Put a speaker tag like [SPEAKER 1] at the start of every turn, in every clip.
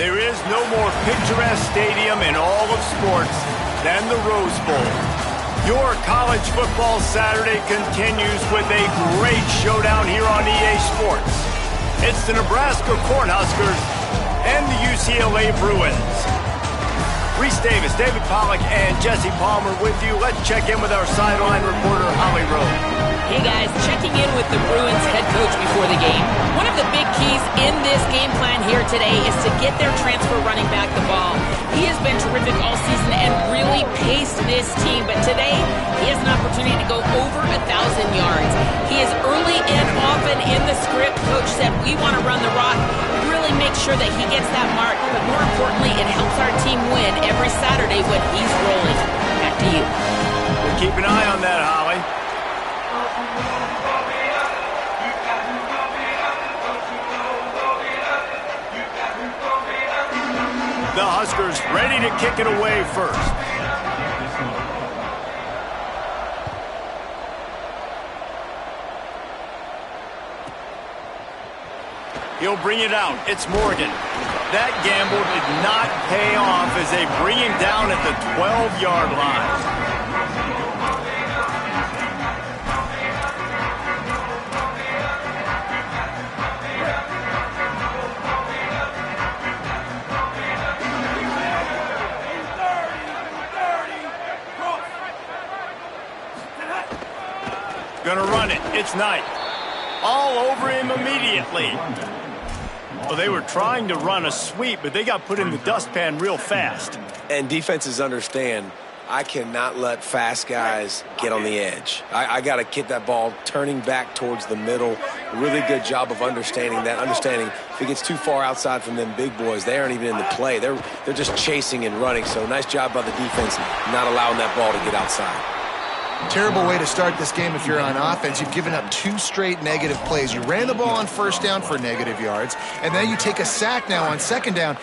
[SPEAKER 1] There is no more picturesque stadium in all of sports than the Rose Bowl. Your college football Saturday continues with a great showdown here on EA Sports. It's the Nebraska Cornhuskers and the UCLA Bruins. Reese Davis, David Pollack, and Jesse Palmer with you. Let's check in with our sideline reporter, Holly Rowe.
[SPEAKER 2] Hey guys, checking in with the Bruins head coach before the game. One of the big keys in this game plan here today is to get their transfer running back the ball. He has been terrific all season and really paced this team, but today he has an opportunity to go over 1,000 yards. He is early and often in the script. Coach said, we want to run the rock, really make sure that he gets that mark, but more importantly, it helps our team win every Saturday when he's rolling. Back to you.
[SPEAKER 1] We'll keep an eye on that, Holly. The Huskers ready to kick it away first. He'll bring it out. It's Morgan. That gamble did not pay off as they bring him down at the 12-yard line. Gonna run it. It's Knight. All over him immediately. Well, they were trying to run a sweep, but they got put in the dustpan real fast.
[SPEAKER 3] And defenses understand, I cannot let fast guys get on the edge. I got to get that ball turning back towards the middle. Really good job of understanding that. Understanding if it gets too far outside from them big boys, they aren't even in the play. They're just chasing and running. So nice job by the defense not allowing that ball to get outside.
[SPEAKER 4] Terrible way to start this game if you're on offense. You've given up 2 straight negative plays. You ran the ball on first down for negative yards, and then you take a sack now on second down.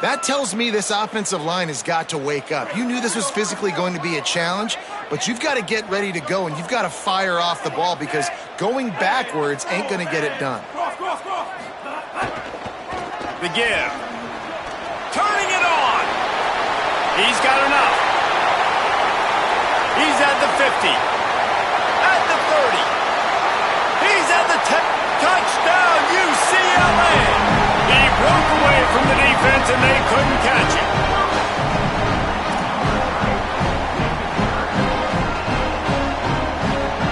[SPEAKER 4] That tells me this offensive line has got to wake up. You knew this was physically going to be a challenge, but you've got to get ready to go, and you've got to fire off the ball because going backwards ain't going to get it done.
[SPEAKER 1] The give. Turning it on. He's got enough. He's at the 50, at the 30, he's at the 10, touchdown UCLA! He broke away from the defense and they couldn't catch him.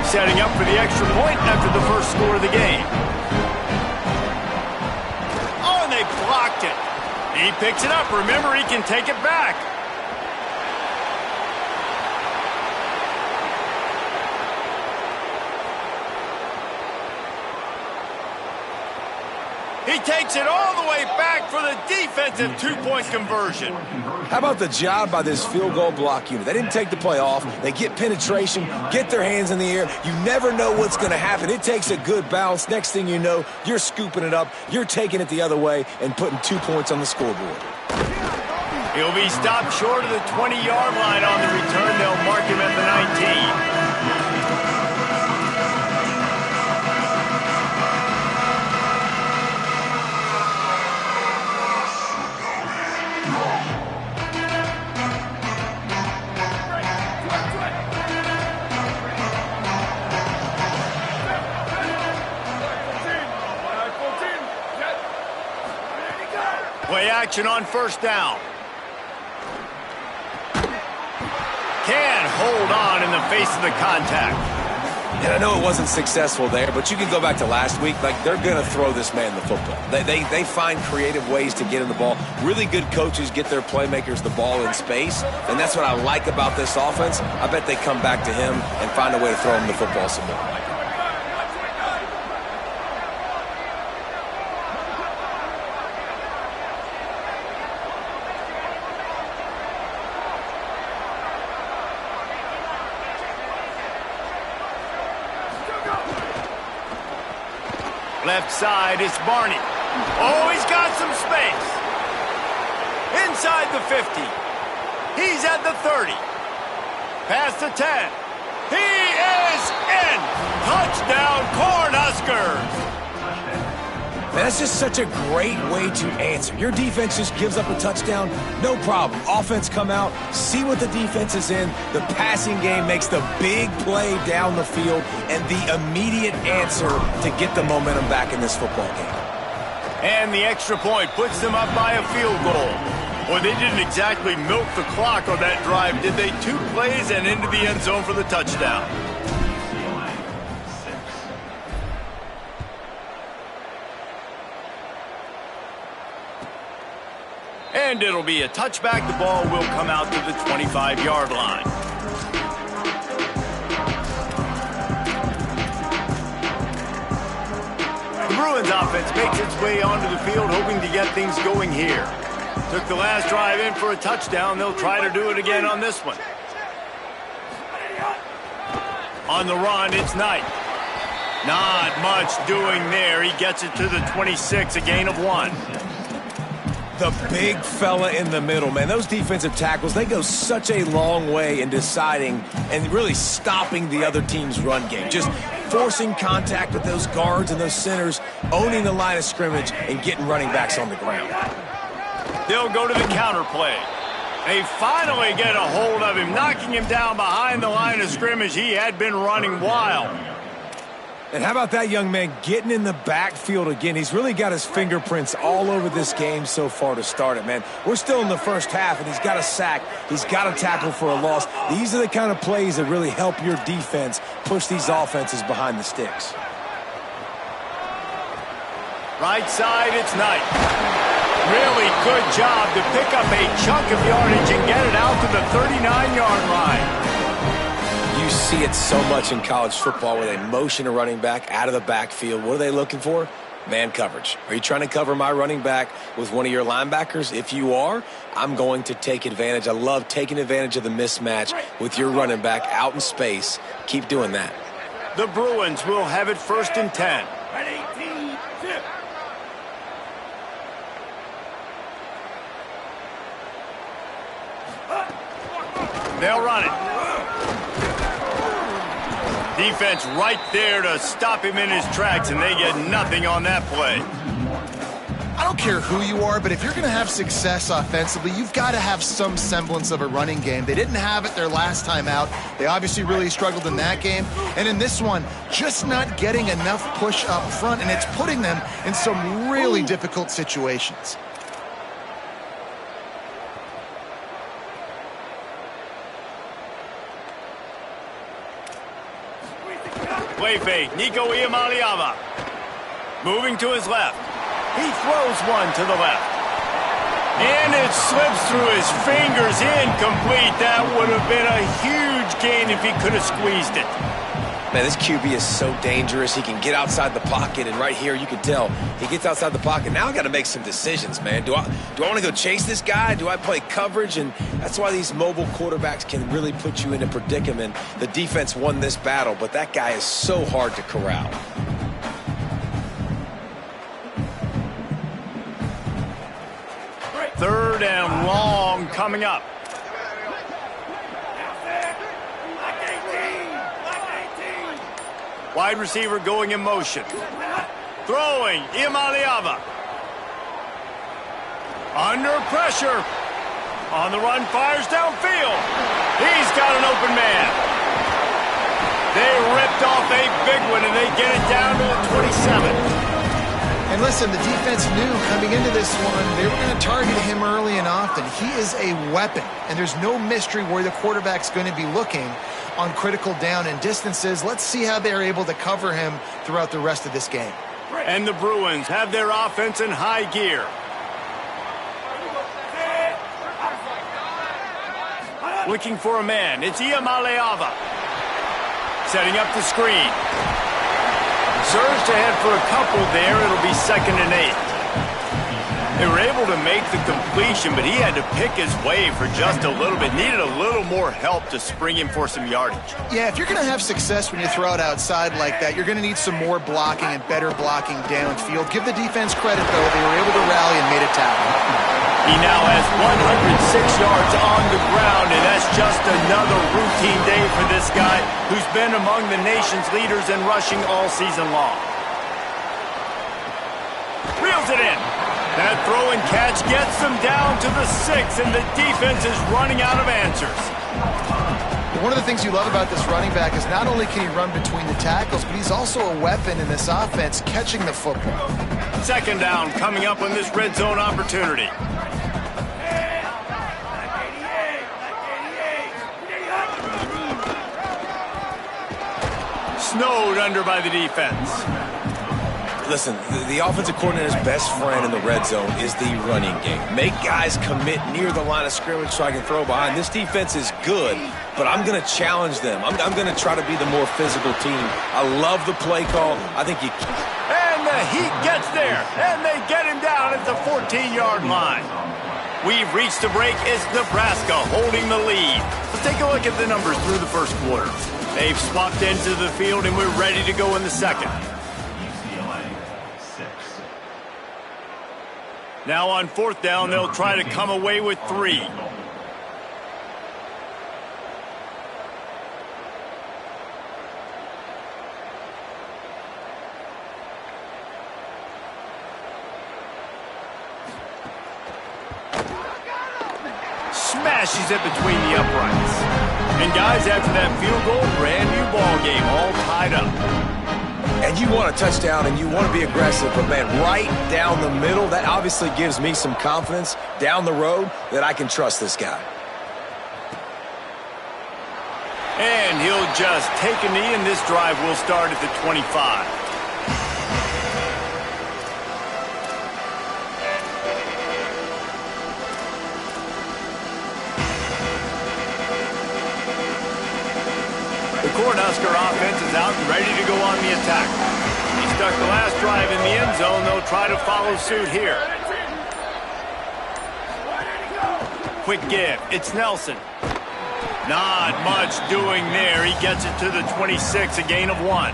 [SPEAKER 1] Setting up for the extra point after the first score of the game. Oh, and they blocked it. He picks it up. Remember, he can take it back. He takes it all the way back for the defensive 2-point conversion.
[SPEAKER 3] How about the job by this field goal block unit? They didn't take the play off. They get penetration, get their hands in the air. You never know what's going to happen. It takes a good bounce. Next thing you know, you're scooping it up. You're taking it the other way and putting 2 points on the scoreboard.
[SPEAKER 1] He'll be stopped short of the 20-yard line on the return. They'll mark him at the 19. Play action on first down. Can't hold on in the face of the contact.
[SPEAKER 3] And I know it wasn't successful there, but you can go back to last week. Like, they're going to throw this man the football. They find creative ways to get in the ball. Really good coaches get their playmakers the ball in space, and that's what I like about this offense. I bet they come back to him and find a way to throw him the football some more.
[SPEAKER 1] Left side, it's Barney. Oh, he's got some space. Inside the 50. He's at the 30. Past the 10. He is in. Touchdown, Cornhuskers.
[SPEAKER 3] Man, that's just such a great way to answer. Your defense just gives up a touchdown, no problem. Offense come out, see what the defense is in. The passing game makes the big play down the field and the immediate answer to get the momentum back in this football game.
[SPEAKER 1] And the extra point puts them up by a field goal. Well, they didn't exactly milk the clock on that drive, did they? 2 plays and into the end zone for the touchdown. And it'll be a touchback. The ball will come out to the 25-yard line. The Bruins offense makes its way onto the field, hoping to get things going here. Took the last drive in for a touchdown. They'll try to do it again on this one. On the run, it's Knight. Not much doing there. He gets it to the 26, a gain of 1.
[SPEAKER 3] The big fella in the middle, man. Those defensive tackles, they go such a long way in deciding and really stopping the other team's run game. Just forcing contact with those guards and those centers, owning the line of scrimmage, and getting running backs on the ground.
[SPEAKER 1] They'll go to the counter play. They finally get a hold of him, knocking him down behind the line of scrimmage. He had been running wild.
[SPEAKER 3] And how about that young man getting in the backfield again? He's really got his fingerprints all over this game so far to start it, man. We're still in the first half, and he's got a sack. He's got a tackle for a loss. These are the kind of plays that really help your defense push these offenses behind the sticks.
[SPEAKER 1] Right side, it's Knight. Really good job to pick up a chunk of yardage and get it out to the 39-yard line.
[SPEAKER 3] You see it so much in college football where they motion a running back out of the backfield. What are they looking for? Man coverage. Are you trying to cover my running back with one of your linebackers? If you are, I'm going to take advantage. I love taking advantage of the mismatch with your running back out in space. Keep doing that.
[SPEAKER 1] The Bruins will have it 1st and 10. They'll run it. Defense right there to stop him in his tracks, and they get nothing on that play.
[SPEAKER 4] I don't care who you are, but if you're going to have success offensively, you've got to have some semblance of a running game. They didn't have it their last time out. They obviously really struggled in that game. And in this one, just not getting enough push up front, and it's putting them in some really difficult situations.
[SPEAKER 1] Play fake, Nico Iamaleava. Moving to his left. He throws one to the left. And it slips through his fingers, incomplete. That would have been a huge gain if he could have squeezed it.
[SPEAKER 3] Man, this QB is so dangerous. He can get outside the pocket, and right here you can tell he gets outside the pocket. Now I got to make some decisions, man. Do I want to go chase this guy? Do I play coverage? And that's why these mobile quarterbacks can really put you in a predicament. The defense won this battle, but that guy is so hard to corral.
[SPEAKER 1] Third and long coming up. Wide receiver going in motion. Throwing, Iamaleava. Under pressure. On the run, fires downfield. He's got an open man. They ripped off a big one, and they get it down to the 27.
[SPEAKER 4] And listen, the defense knew coming into this one, they were going to target him early and often. He is a weapon, and there's no mystery where the quarterback's going to be looking on critical down and distances. Let's see how they're able to cover him throughout the rest of this game.
[SPEAKER 1] And the Bruins have their offense in high gear. Looking for a man. It's Iamaleava. Setting up the screen. Surged ahead for a couple there. It'll be 2nd and 8. They were able to make the completion, but he had to pick his way for just a little bit. Needed a little more help to spring him for some yardage.
[SPEAKER 4] Yeah, if you're going to have success when you throw it outside like that, you're going to need some more blocking and better blocking downfield. Give the defense credit, though. They were able to rally and made a tackle.
[SPEAKER 1] He now has 106 yards on the ground, and that's just another routine day for this guy who's been among the nation's leaders in rushing all season long. Reels it in. That throw and catch gets them down to the 6, and the defense is running out of answers.
[SPEAKER 4] One of the things you love about this running back is not only can he run between the tackles, but he's also a weapon in this offense catching the football.
[SPEAKER 1] Second down coming up on this red zone opportunity. Snowed under by the defense.
[SPEAKER 3] Listen, the offensive coordinator's best friend in the red zone is the running game. Make guys commit near the line of scrimmage so I can throw behind. This defense is good, but I'm going to challenge them. I'm going to try to be the more physical team. I love the play call. I think you...
[SPEAKER 1] And the Heat gets there, and they get him down at the 14-yard line. We've reached the break. It's Nebraska holding the lead. Let's take a look at the numbers through the first quarter. They've swapped into the field, and we're ready to go in the second. Now on fourth down, they'll try to come away with 3. Smashes it between the uprights. And guys, after that field goal, brand new ball game, all tied up.
[SPEAKER 3] And you want a touchdown and you want to be aggressive, but man, right down the middle, that obviously gives me some confidence down the road that I can trust this guy.
[SPEAKER 1] And he'll just take a knee, and this drive will start at the 25. Cornhusker offense is out and ready to go on the attack. He stuck the last drive in the end zone. They'll try to follow suit here. Quick give. It's Nelson. Not much doing there. He gets it to the 26, a gain of 1.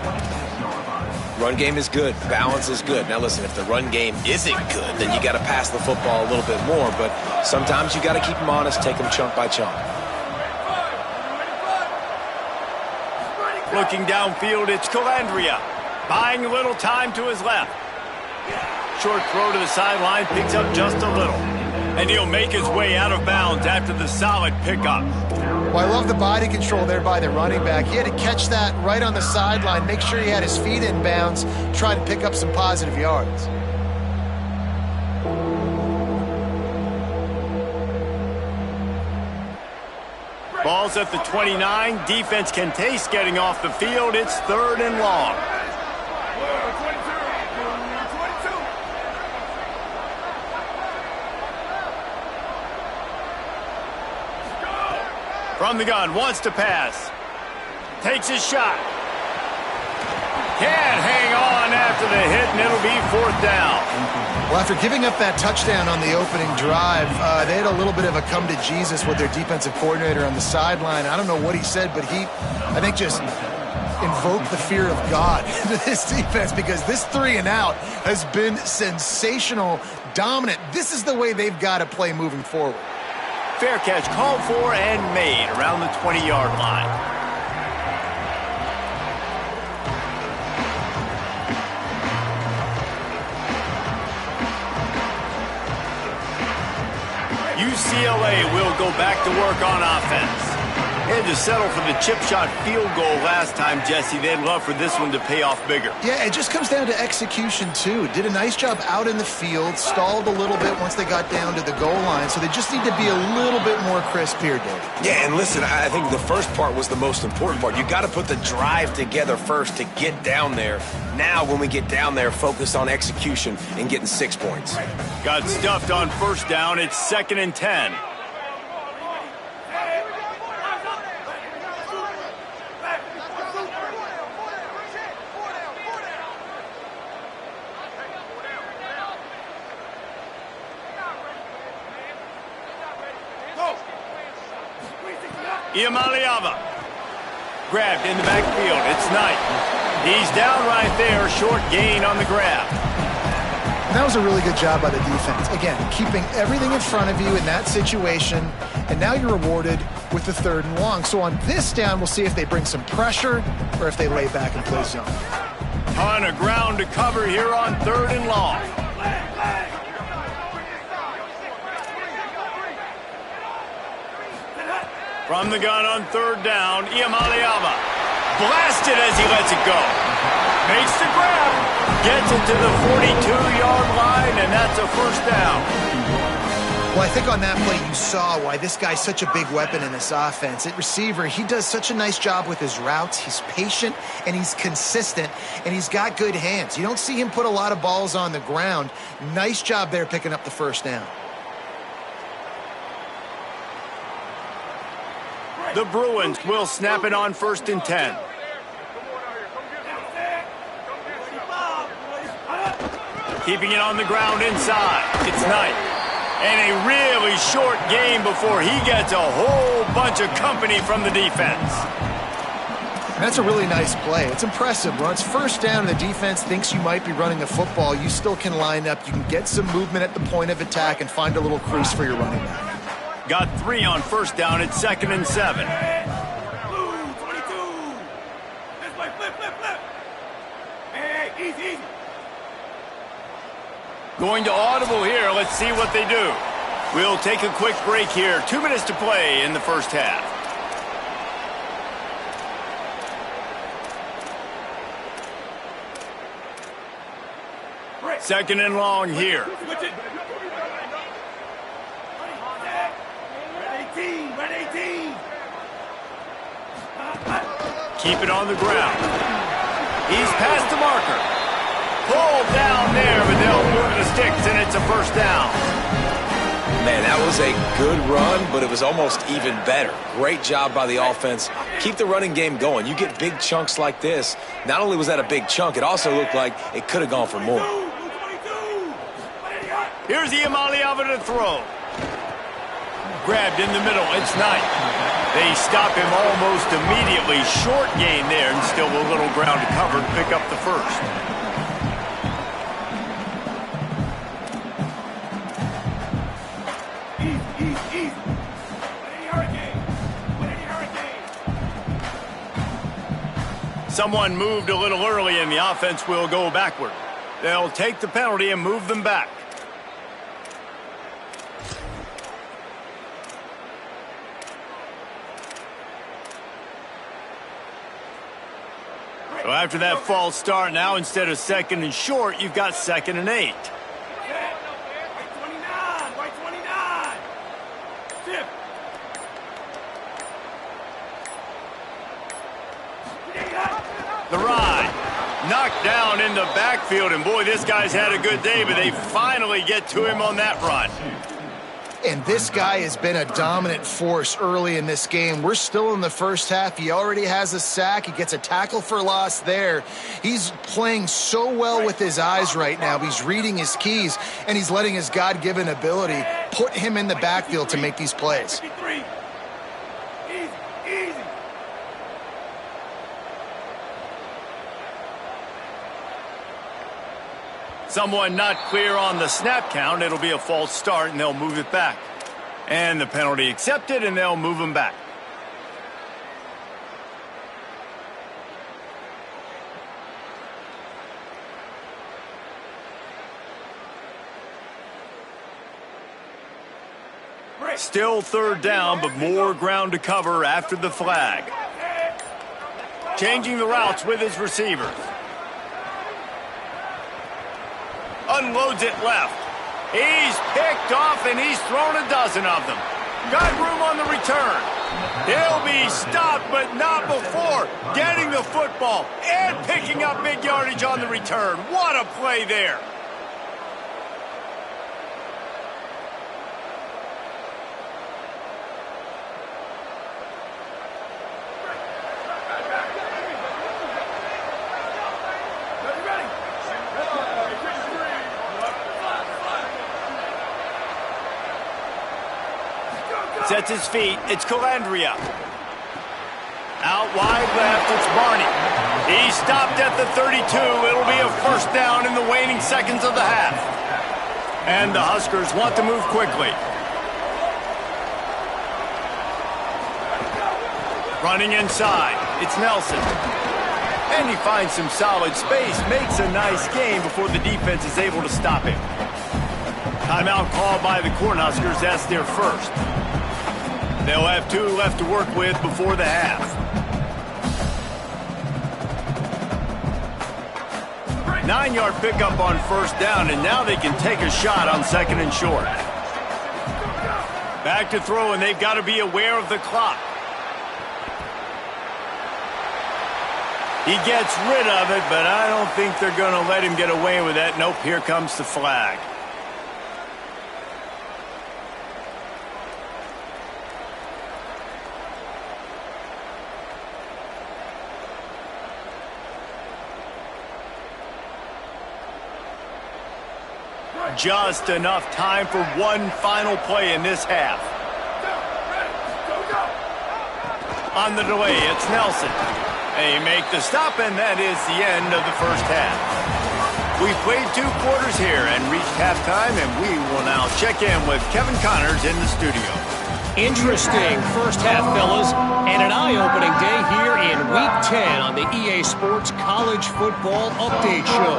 [SPEAKER 3] Run game is good. Balance is good. Now listen, if the run game isn't good, then you got to pass the football a little bit more. But sometimes you got to keep them honest, take them chunk by chunk.
[SPEAKER 1] Looking downfield, it's Calandria. Buying a little time to his left. Short throw to the sideline, picks up just a little. And he'll make his way out of bounds after the solid pickup.
[SPEAKER 4] Well, I love the body control there by the running back. He had to catch that right on the sideline, make sure he had his feet in bounds, try to pick up some positive yards.
[SPEAKER 1] Ball's at the 29. Defense can taste getting off the field. It's 3rd and long. From the gun, wants to pass. Takes his shot. Can't hang on after the hit, and it'll be 4th down.
[SPEAKER 4] Well, after giving up that touchdown on the opening drive, they had a little bit of a come to Jesus with their defensive coordinator on the sideline. I don't know what he said, but he, I think, just invoked the fear of God into this defense, because this 3 and out has been sensational, dominant. This is the way they've got to play moving forward.
[SPEAKER 1] Fair catch called for and made around the 20-yard line. UCLA will go back to work on offense. Had to settle for the chip shot field goal last time, Jesse. They'd love for this one to pay off bigger.
[SPEAKER 4] Yeah, it just comes down to execution, too. Did a nice job out in the field, stalled a little bit once they got down to the goal line, so they just need to be a little bit more crisp here, Dave.
[SPEAKER 3] Yeah, and listen, I think the first part was the most important part. You got to put the drive together first to get down there. Now, when we get down there, focus on execution and getting 6 points.
[SPEAKER 1] Got stuffed on first down. It's 2nd and 10. Iamaleava. Grabbed in the backfield. It's Knight. He's down right there. Short gain on the grab.
[SPEAKER 4] And that was a really good job by the defense. Again, keeping everything in front of you in that situation, and now you're rewarded with the 3rd and long. So on this down, we'll see if they bring some pressure or if they lay back and play zone.
[SPEAKER 1] Ton of ground to cover here on 3rd and long. From the gun on third down, Iamaleava blasted as he lets it go. Makes the grab, gets it to the 42-yard line, and that's a first down.
[SPEAKER 4] Well, I think on that play you saw why this guy's such a big weapon in this offense. At receiver, he does such a nice job with his routes. He's patient, and he's consistent, and he's got good hands. You don't see him put a lot of balls on the ground. Nice job there picking up the first down.
[SPEAKER 1] The Bruins will snap it on 1st and 10. Keeping it on the ground inside. It's Knight. And a really short game before he gets a whole bunch of company from the defense.
[SPEAKER 4] That's a really nice play. It's impressive. When it's first down and the defense thinks you might be running the football, you still can line up. You can get some movement at the point of attack and find a little crease for your running back.
[SPEAKER 1] Got 3 on first down at 2nd and 7. Going to audible here. Let's see what they do. We'll take a quick break here. 2 minutes to play in the first half. Second and long here. Keep it on the ground. He's past the marker. Pulled down there, but they'll move the sticks, and it's a first down.
[SPEAKER 3] Man, that was a good run, but it was almost even better. Great job by the offense. Keep the running game going. You get big chunks like this. Not only was that a big chunk, it also looked like it could have gone for more.
[SPEAKER 1] Here's Iamaleava to throw. Grabbed in the middle. It's Knight. They stop him almost immediately. Short gain there, and still a little ground to cover to pick up the first. Someone moved a little early, and the offense will go backward. They'll take the penalty and move them back. So after that false start, now instead of 2nd and short, you've got 2nd and 8. The ride. Knocked down in the backfield, and boy, this guy's had a good day, but they finally get to him on that run.
[SPEAKER 4] And this guy has been a dominant force early in this game. We're still in the first half. He already has a sack. He gets a tackle for loss there. He's playing so well with his eyes right now. He's reading his keys, and he's letting his God-given ability put him in the backfield to make these plays.
[SPEAKER 1] Someone not clear on the snap count. It'll be a false start, and they'll move it back. And the penalty accepted, and they'll move him back. Still 3rd down, but more ground to cover after the flag. Changing the routes with his receivers. Unloads it left. He's picked off, and he's thrown a dozen of them. Got room on the return. He'll be stopped, but not before getting the football and picking up big yardage on the return. What a play there. Sets his feet. It's Calandria. Out wide left, it's Barney. He stopped at the 32. It'll be a first down in the waning seconds of the half. And the Huskers want to move quickly. Running inside. It's Nelson. And he finds some solid space. Makes a nice game before the defense is able to stop him. Timeout called by the Cornhuskers. That's their first. They'll have 2 left to work with before the half. 9-yard pickup on first down, and now they can take a shot on 2nd and short. Back to throw, and they've got to be aware of the clock. He gets rid of it, but I don't think they're going to let him get away with that. Nope, here comes the flag. Just enough time for one final play in this half. On the delay, it's Nelson. They make the stop, and that is the end of the first half. We've played 2 quarters here and reached halftime, and we will now check in with Kevin Connors in the studio.
[SPEAKER 5] Interesting first half, fellas, and an eye-opening day here in Week 10 on the EA Sports College Football Update Show.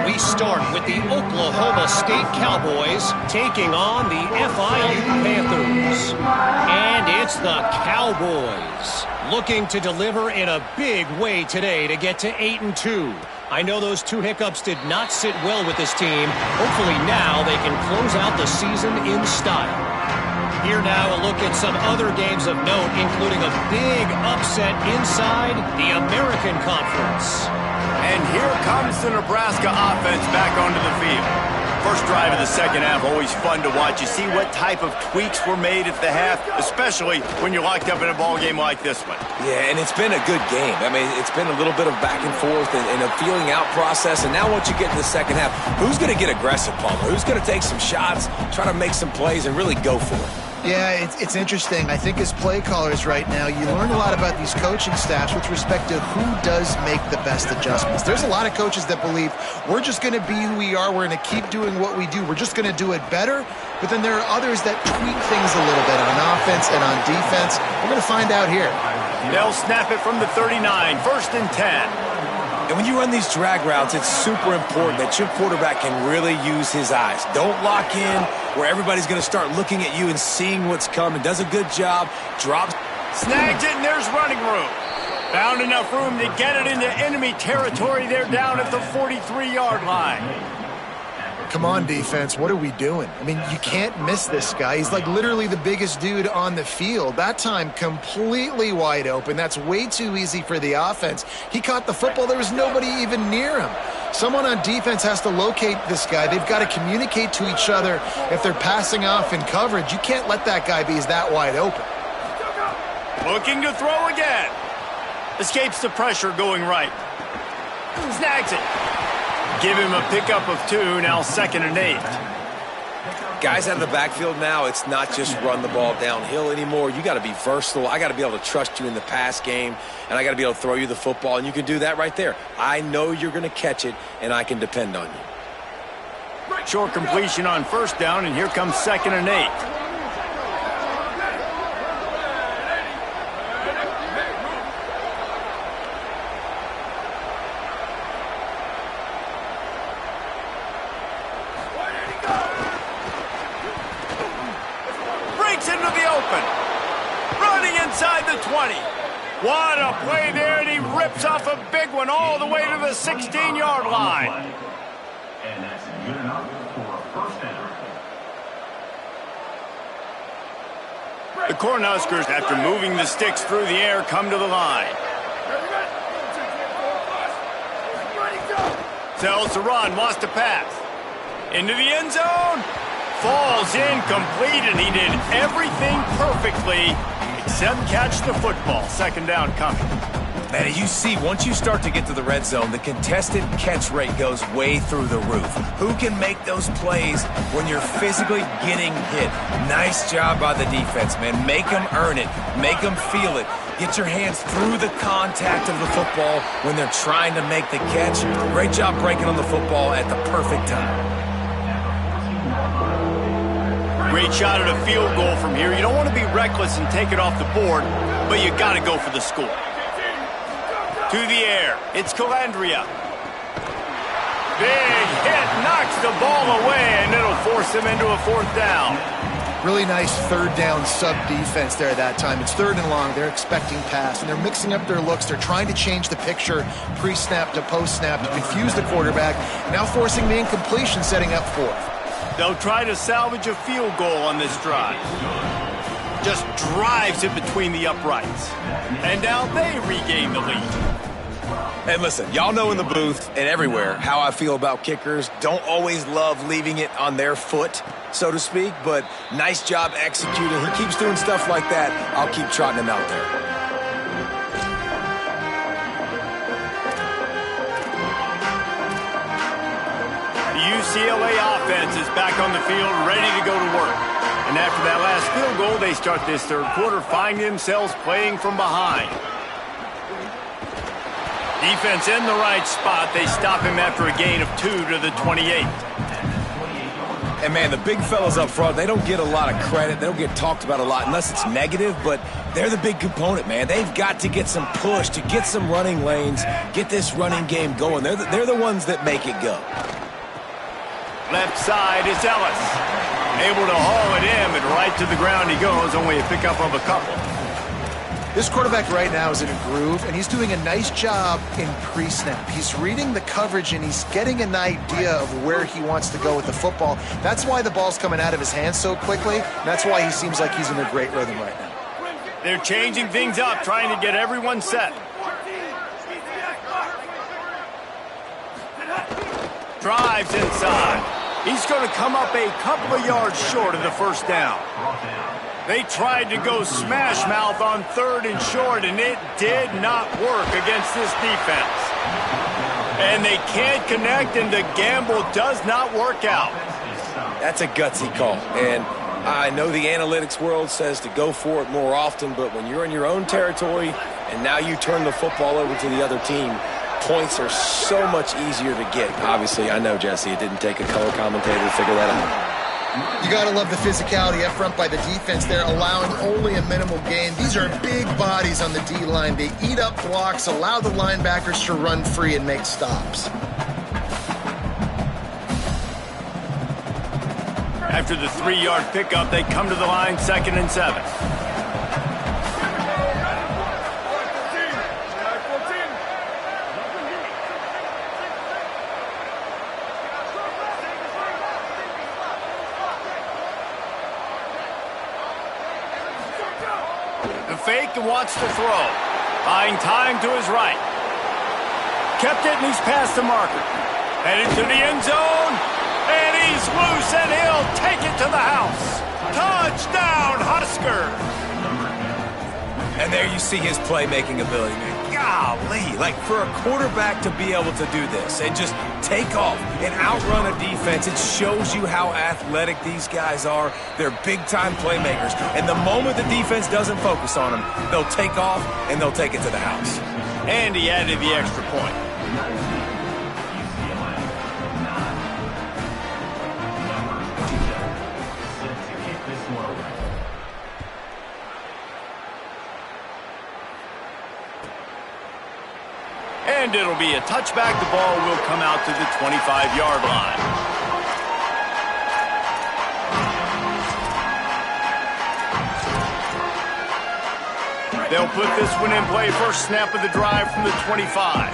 [SPEAKER 5] We start with the Oklahoma State Cowboys taking on the FIU Panthers. And it's the Cowboys looking to deliver in a big way today to get to 8-2. I know those 2 hiccups did not sit well with this team. Hopefully now they can close out the season in style. Here now a look at some other games of note, including a big upset inside the American Conference.
[SPEAKER 1] And here comes the Nebraska offense back onto the field. First drive of the second half, always fun to watch. You see what type of tweaks were made at the half, especially when you're locked up in a ball game like this one.
[SPEAKER 3] Yeah, and it's been a good game. I mean, it's been a little bit of back and forth and a feeling out process. And now once you get to the second half, who's going to get aggressive, Palmer? Who's going to take some shots, try to make some plays, and really go for it?
[SPEAKER 4] Yeah, it's interesting. I think as play callers right now, you learn a lot about these coaching staffs with respect to who does make the best adjustments. There's a lot of coaches that believe we're just going to be who we are. We're going to keep doing what we do. We're just going to do it better. But then there are others that tweak things a little bit on offense and on defense. We're going to find out here.
[SPEAKER 1] They'll snap it from the 39, 1st and 10.
[SPEAKER 3] And when you run these drag routes, it's super important that your quarterback can really use his eyes. Don't lock in where everybody's going to start looking at you and seeing what's coming. Does a good job. Drops.
[SPEAKER 1] Snags it, and there's running room. Found enough room to get it into enemy territory. They're down at the 43-yard line.
[SPEAKER 4] Come on, defense. What are we doing? I mean, you can't miss this guy. He's like literally the biggest dude on the field. That time, completely wide open. That's way too easy for the offense. He caught the football. There was nobody even near him. Someone on defense has to locate this guy. They've got to communicate to each other if they're passing off in coverage. You can't let that guy be that wide open.
[SPEAKER 1] Looking to throw again. Escapes the pressure going right. Snags it. Give him a pickup of 2, now 2nd and 8.
[SPEAKER 3] Guys out of the backfield now, it's not just run the ball downhill anymore. You got to be versatile. I got to be able to trust you in the pass game, and I got to be able to throw you the football, and you can do that right there. I know you're going to catch it, and I can depend on you.
[SPEAKER 1] Short completion on first down, and here comes 2nd and 8. Into the open. Running inside the 20. What a play there, and he rips off a big one all the way to the 16-yard line. And that's good enough for a first down. The Cornhuskers, after moving the sticks through the air, come to the line. Tells to run, wants to pass. Into the end zone. Falls incomplete, and he did everything perfectly except catch the football. 2nd down coming.
[SPEAKER 3] Man, as you see, once you start to get to the red zone, the contested catch rate goes way through the roof. Who can make those plays when you're physically getting hit? Nice job by the defense, man. Make them earn it. Make them feel it. Get your hands through the contact of the football when they're trying to make the catch. Great job breaking on the football at the perfect time.
[SPEAKER 1] Great shot at a field goal from here. You don't want to be reckless and take it off the board, but you got to go for the score. To the air, it's Calandria. Big hit, knocks the ball away, and it'll It'll force them into a 4th down.
[SPEAKER 4] Really nice 3rd down sub-defense there that time. It's 3rd and long. They're expecting pass, and they're mixing up their looks. They're trying to change the picture pre-snap to post-snap to confuse the quarterback, now forcing the incompletion, setting up 4th.
[SPEAKER 1] They'll try to salvage a field goal on this drive. Just drives it between the uprights. And now they regain the lead.
[SPEAKER 3] And listen, y'all know in the booth and everywhere how I feel about kickers. Don't always love leaving it on their foot, so to speak, but nice job executing. He keeps doing stuff like that. I'll keep trotting him out there.
[SPEAKER 1] The UCLA offense is back on the field, ready to go to work. And after that last field goal, they start this 3rd quarter, finding themselves playing from behind. Defense in the right spot. They stop him after a gain of 2 to the 28.
[SPEAKER 3] And, man, the big fellas up front, they don't get a lot of credit. They don't get talked about a lot unless it's negative, but they're the big component, man. They've got to get some push, to get some running lanes, get this running game going. They're the ones that make it go.
[SPEAKER 1] Left side is Ellis. Able to haul it in, but right to the ground he goes, only a pickup of a couple.
[SPEAKER 4] This quarterback right now is in a groove, and he's doing a nice job in pre-snap. He's reading the coverage, and he's getting an idea of where he wants to go with the football. That's why the ball's coming out of his hands so quickly. That's why he seems like he's in a great rhythm right now.
[SPEAKER 1] They're changing things up, trying to get everyone set. Drives inside. He's going to come up a couple of yards short of the 1st down. They tried to go smash mouth on 3rd and short, and it did not work against this defense. And they can't connect, and the gamble does not work out.
[SPEAKER 3] That's a gutsy call. And I know the analytics world says to go for it more often, but when you're in your own territory and now you turn the football over to the other team, points are so much easier to get. Obviously, I know, Jesse, it didn't take a color commentator to figure that out.
[SPEAKER 4] You got to love the physicality up front by the defense there, allowing only a minimal gain. These are big bodies on the D-line. They eat up blocks, allow the linebackers to run free and make stops.
[SPEAKER 1] After the 3-yard pickup, they come to the line, 2nd and 7. Fake and wants to throw. Buying time to his right. Kept it and he's past the marker. Headed to the end zone. And he's loose and he'll take it to the house. Touchdown, Husker.
[SPEAKER 3] And there you see his playmaking ability, man. Golly, like for a quarterback to be able to do this and just take off and outrun a defense, it shows you how athletic these guys are. They're big-time playmakers. And the moment the defense doesn't focus on them, they'll take off and they'll take it to the house.
[SPEAKER 1] And he added the extra point. And it'll be a touchback. The ball will come out to the 25-yard line. They'll put this one in play. First snap of the drive from the 25.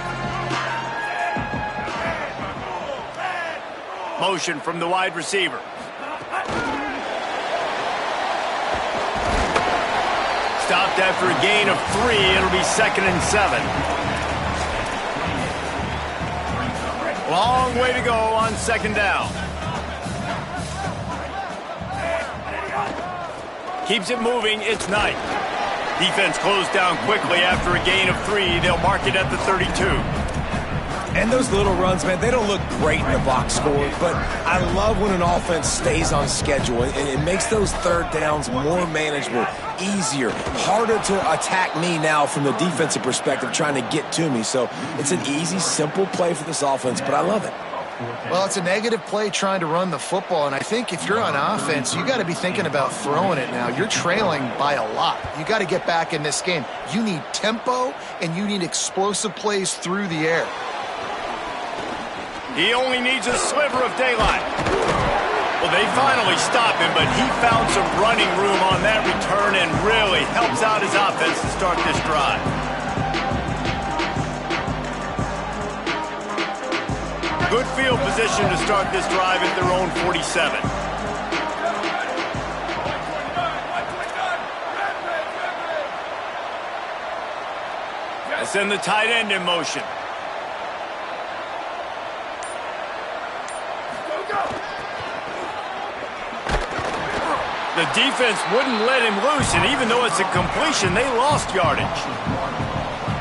[SPEAKER 1] Motion from the wide receiver. Stopped after a gain of 3. It'll be 2nd and 7. Long way to go on 2nd down. Keeps it moving. It's Knight. Defense closed down quickly after a gain of 3. They'll mark it at the 32.
[SPEAKER 3] And those little runs, man, they don't look great in the box score, but I love when an offense stays on schedule, and it makes those 3rd downs more manageable, easier, harder to attack me now from the defensive perspective trying to get to me. So it's an easy, simple play for this offense, but I love it.
[SPEAKER 4] Well, it's a negative play trying to run the football, and I think if you're on offense, you got to be thinking about throwing it now. You're trailing by a lot. You got to get back in this game. You need tempo, and you need explosive plays through the air.
[SPEAKER 1] He only needs a sliver of daylight. Well, They finally stop him, but he found some running room on that return and really helps out his offense to start this drive. Good field position to start this drive at their own 47. Send the tight end in motion. The defense wouldn't let him loose, and even though it's a completion, they lost yardage.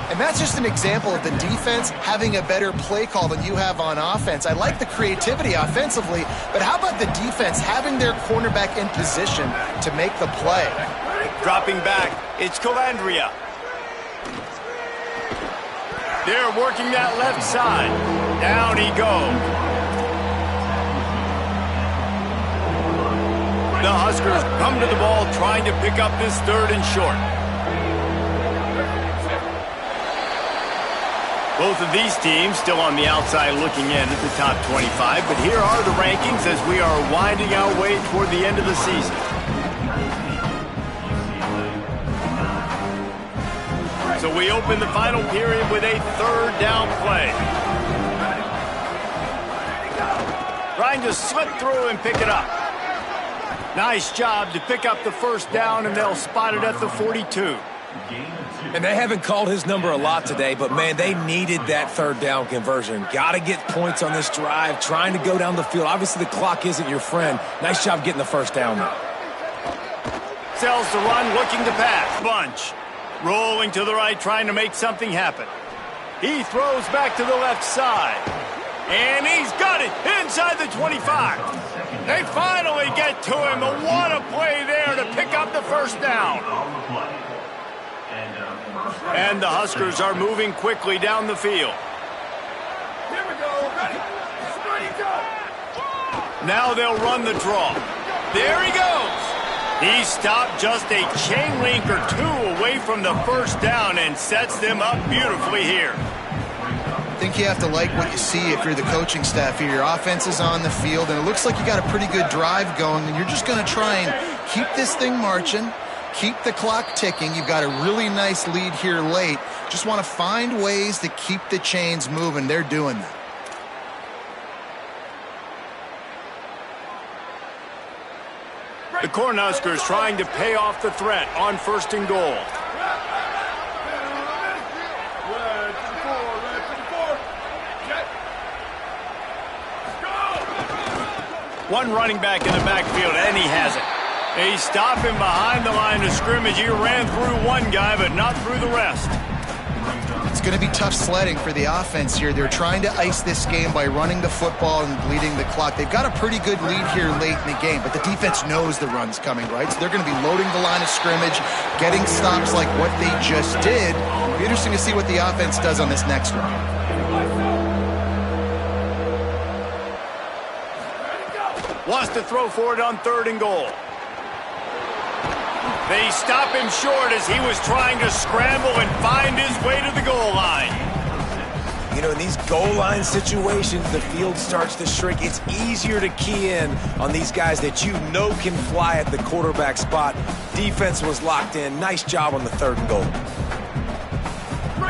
[SPEAKER 4] And that's just an example of the defense having a better play call than you have on offense. I like the creativity offensively, but how about the defense having their cornerback in position to make the play?
[SPEAKER 1] Dropping back, it's Calandria. They're working that left side. Down he goes. The Huskers come to the ball trying to pick up this 3rd and short. Both of these teams still on the outside looking in at the top 25, but here are the rankings as we are winding our way toward the end of the season. So we open the final period with a 3rd down play. Trying to slip through and pick it up. Nice job to pick up the 1st down, and they'll spot it at the 42.
[SPEAKER 3] And they haven't called his number a lot today, but, man, they needed that 3rd down conversion. Got to get points on this drive, trying to go down the field. Obviously, the clock isn't your friend. Nice job getting the 1st down, though.
[SPEAKER 1] Sells the run, looking to pass. Bunch. Rolling to the right, trying to make something happen. He throws back to the left side. And he's got it inside the 25. They finally get to him. And what a play there to pick up the 1st down. And the Huskers are moving quickly down the field.
[SPEAKER 6] Here we go. Ready, go.
[SPEAKER 1] Now they'll run the draw. There he goes. He stopped just a chain link or 2 away from the 1st down and sets them up beautifully here.
[SPEAKER 4] I think you have to like what you see if you're the coaching staff here. Your offense is on the field, and it looks like you got a pretty good drive going, and you're just going to try and keep this thing marching, keep the clock ticking. You've got a really nice lead here late. Just want to find ways to keep the chains moving. They're doing that.
[SPEAKER 1] The Cornhuskers trying to pay off the threat on 1st and goal. One running back in the backfield, and he has it. They stop him behind the line of scrimmage. He ran through one guy, but not through the rest.
[SPEAKER 4] It's going to be tough sledding for the offense here. They're trying to ice this game by running the football and bleeding the clock. They've got a pretty good lead here late in the game, but the defense knows the run's coming, right? So they're going to be loading the line of scrimmage, getting stops like what they just did. It'll be interesting to see what the offense does on this next one.
[SPEAKER 1] Wants to throw for it on 3rd and goal. They stop him short as he was trying to scramble and find his way to the goal line.
[SPEAKER 3] You know, in these goal line situations, the field starts to shrink. It's easier to key in on these guys that you know can fly at the quarterback spot. Defense was locked in. Nice job on the 3rd and goal.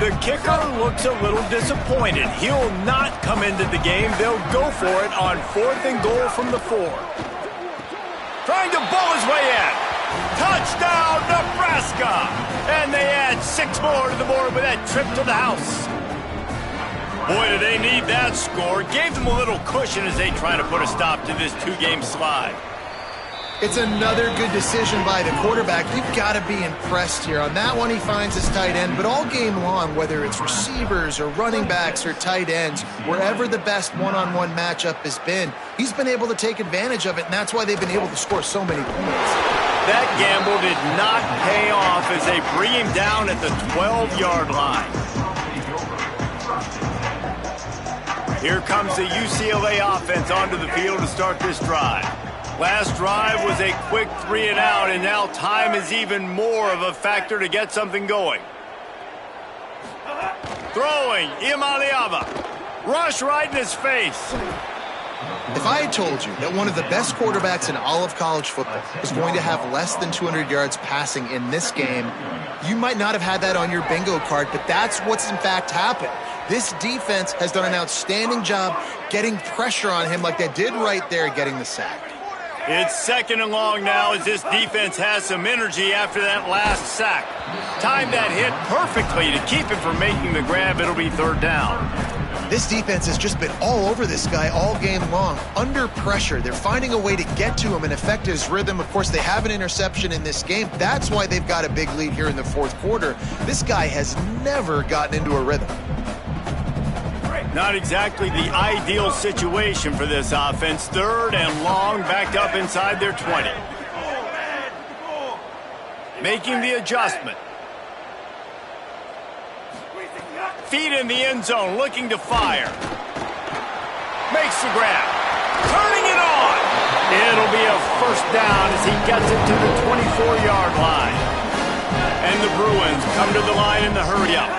[SPEAKER 1] The kicker looks a little disappointed. He'll not come into the game. They'll go for it on 4th and goal from the 4. Trying to bull his way in. Touchdown, Nebraska! And they add 6 more to the board with that trip to the house. Boy, do they need that score. Gave them a little cushion as they try to put a stop to this 2-game slide.
[SPEAKER 4] It's another good decision by the quarterback. You've got to be impressed here. On that one, he finds his tight end, but all game long, whether it's receivers or running backs or tight ends, wherever the best one-on-one matchup has been, he's been able to take advantage of it, and that's why they've been able to score so many points.
[SPEAKER 1] That gamble did not pay off as they bring him down at the 12-yard line. Here comes the UCLA offense onto the field to start this drive. Last drive was a quick 3 and out, and now time is even more of a factor to get something going. Throwing, Imaliava. Rush right in his face.
[SPEAKER 4] If I had told you that one of the best quarterbacks in all of college football was going to have less than 200 yards passing in this game, you might not have had that on your bingo card, but that's what's in fact happened. This defense has done an outstanding job getting pressure on him like they did right there, getting the sack.
[SPEAKER 1] It's 2nd and long now as this defense has some energy after that last sack. Timed that hit perfectly to keep him from making the grab. It'll be 3rd down.
[SPEAKER 4] This defense has just been all over this guy all game long. Under pressure, they're finding a way to get to him and affect his rhythm. Of course, they have an interception in this game. That's why they've got a big lead here in the 4th quarter. This guy has never gotten into a rhythm.
[SPEAKER 1] Not exactly the ideal situation for this offense. 3rd and long, backed up inside their 20. Making the adjustment. Feet in the end zone, looking to fire. Makes the grab. Turning it on. It'll be a 1st down as he gets it to the 24-yard line. And the Bruins come to the line in the hurry-up.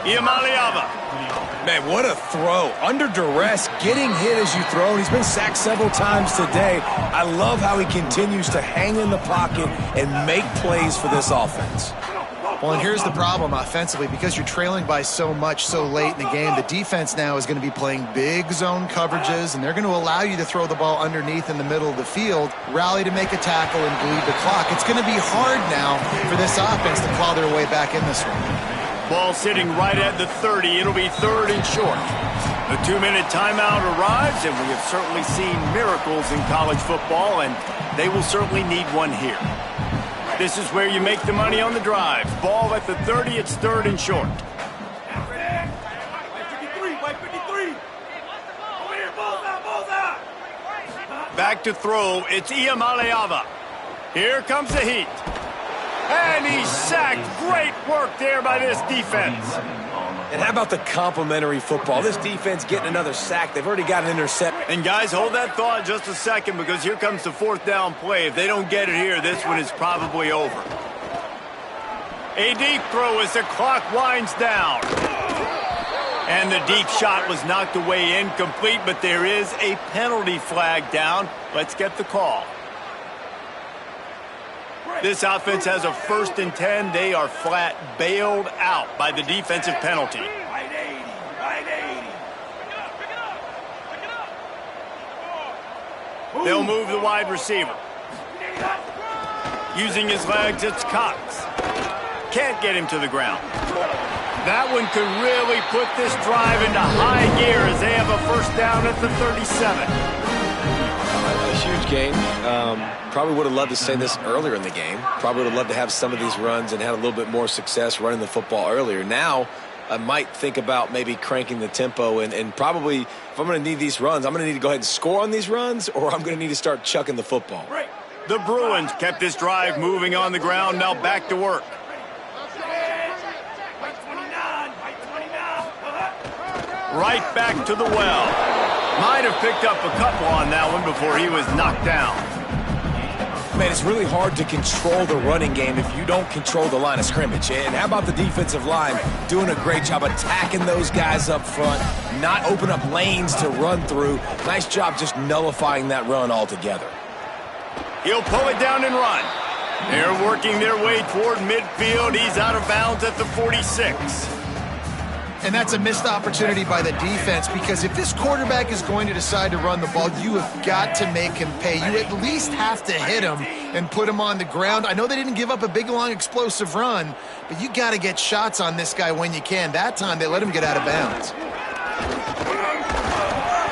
[SPEAKER 1] Iamaleava.
[SPEAKER 3] Man, what a throw. Under duress, getting hit as you throw. He's been sacked several times today. I love how he continues to hang in the pocket and make plays for this offense.
[SPEAKER 4] Well, and here's the problem offensively. Because you're trailing by so much so late in the game, the defense now is going to be playing big zone coverages, and they're going to allow you to throw the ball underneath in the middle of the field, rally to make a tackle, and bleed the clock. It's going to be hard now for this offense to claw their way back in this one.
[SPEAKER 1] Ball sitting right at the 30. It'll be 3rd and short. The 2-minute timeout arrives, and we have certainly seen miracles in college football, and they will certainly need one here. This is where you make the money on the drive. Ball at the 30. It's 3rd and short. Back to throw. It's Iamaleava. Here comes the heat. And he's sacked. Great work there by this defense.
[SPEAKER 3] And how about the complimentary football? This defense getting another sack. They've already got an interception.
[SPEAKER 1] And guys, hold that thought just a second, because here comes the 4th down play. If they don't get it here, this one is probably over. A deep throw as the clock winds down. And the deep shot was knocked away incomplete, but there is a penalty flag down. Let's get the call. This offense has a 1st and 10. They are flat bailed out by the defensive penalty. They'll move the wide receiver. Using his legs, it's Cox. Can't get him to the ground. That one could really put this drive into high gear as they have a 1st down at the 37.
[SPEAKER 3] A huge game. Probably would have loved to say this earlier in the game. Probably would have loved to have some of these runs and had a little bit more success running the football earlier. Now, I might think about maybe cranking the tempo and probably, if I'm going to need these runs, I'm going to need to go ahead and score on these runs, or I'm going to need to start chucking the football.
[SPEAKER 1] The Bruins kept this drive moving on the ground. Now back to work. Right back to the well. Might have picked up a couple on that one before he was knocked down.
[SPEAKER 3] Man, it's really hard to control the running game if you don't control the line of scrimmage. And how about the defensive line doing a great job attacking those guys up front, not open up lanes to run through. Nice job just nullifying that run altogether.
[SPEAKER 1] He'll pull it down and run. They're working their way toward midfield. He's out of bounds at the 46.
[SPEAKER 4] And that's a missed opportunity by the defense, because if this quarterback is going to decide to run the ball, you have got to make him pay. You at least have to hit him and put him on the ground. I know they didn't give up a big, long, explosive run, but you got to get shots on this guy when you can. That time, they let him get out of bounds.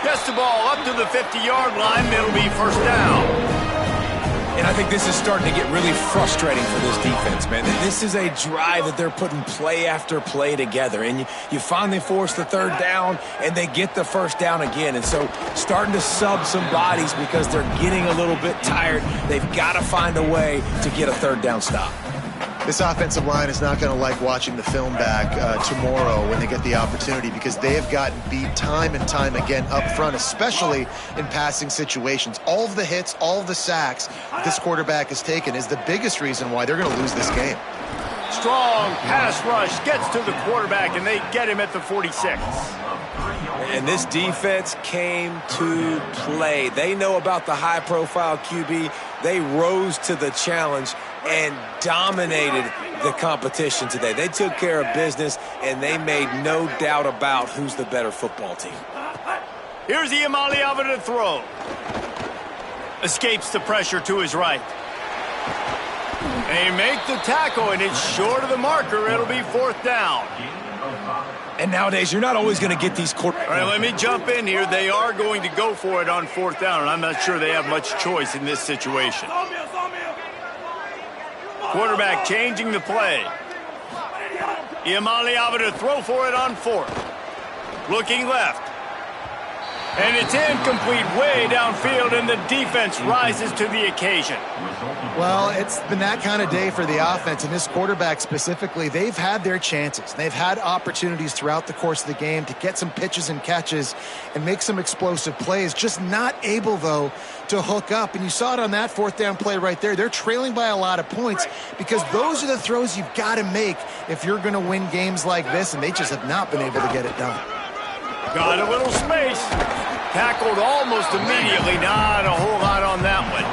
[SPEAKER 1] Gets the ball up to the 50-yard line. It'll be 1st down.
[SPEAKER 3] And I think this is starting to get really frustrating for this defense, man. This is a drive that they're putting play after play together. And you finally force the 3rd down, and they get the 1st down again. And so starting to sub some bodies because they're getting a little bit tired. They've got to find a way to get a 3rd down stop.
[SPEAKER 4] This offensive line is not going to like watching the film back tomorrow when they get the opportunity, because they have gotten beat time and time again up front, especially in passing situations. All of the hits, all of the sacks this quarterback has taken is the biggest reason why they're going to lose this game.
[SPEAKER 1] Strong pass rush gets to the quarterback, and they get him at the 46.
[SPEAKER 3] And this defense came to play. They know about the high-profile QB. They rose to the challenge and dominated the competition today. They took care of business, and they made no doubt about who's the better football team.
[SPEAKER 1] Here's Iamaleava to throw. Escapes the pressure to his right. They make the tackle, and it's short of the marker. It'll be 4th down.
[SPEAKER 3] And nowadays, you're not always going to get these
[SPEAKER 1] All right, let me jump in here. They are going to go for it on 4th down, and I'm not sure they have much choice in this situation. Quarterback changing the play. Iamaleava to throw for it on 4th. Looking left. And it's incomplete way downfield, and the defense rises to the occasion.
[SPEAKER 4] Well, it's been that kind of day for the offense, and this quarterback specifically. They've had their chances. They've had opportunities throughout the course of the game to get some pitches and catches and make some explosive plays, just not able, though, to hook up. And you saw it on that 4th down play right there. They're trailing by a lot of points because those are the throws you've got to make if you're going to win games like this, and they just have not been able to get it done.
[SPEAKER 1] Got a little space. Tackled almost immediately. Not a whole lot on that one.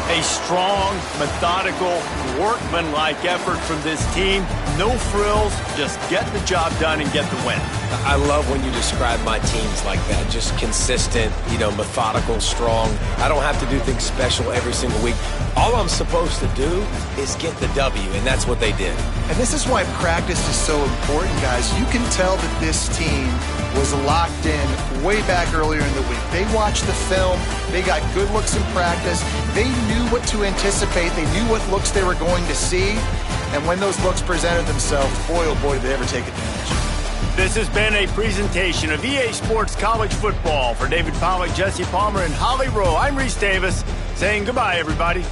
[SPEAKER 1] A strong, methodical, workmanlike effort from this team. No frills, just get the job done and get the win.
[SPEAKER 3] I love when you describe my teams like that. Just consistent, methodical, strong. I don't have to do things special every single week. All I'm supposed to do is get the W, and that's what they did.
[SPEAKER 4] And this is why practice is so important, guys. You can tell that this team was locked in way back earlier in the week. They watched the film. They got good looks in practice. They knew what to anticipate. They knew what looks they were going to see. And when those looks presented themselves, boy, oh boy, did they ever take advantage.
[SPEAKER 1] This has been a presentation of EA Sports College Football. For David Pollack, Jesse Palmer, and Holly Rowe, I'm Reese Davis saying goodbye, everybody.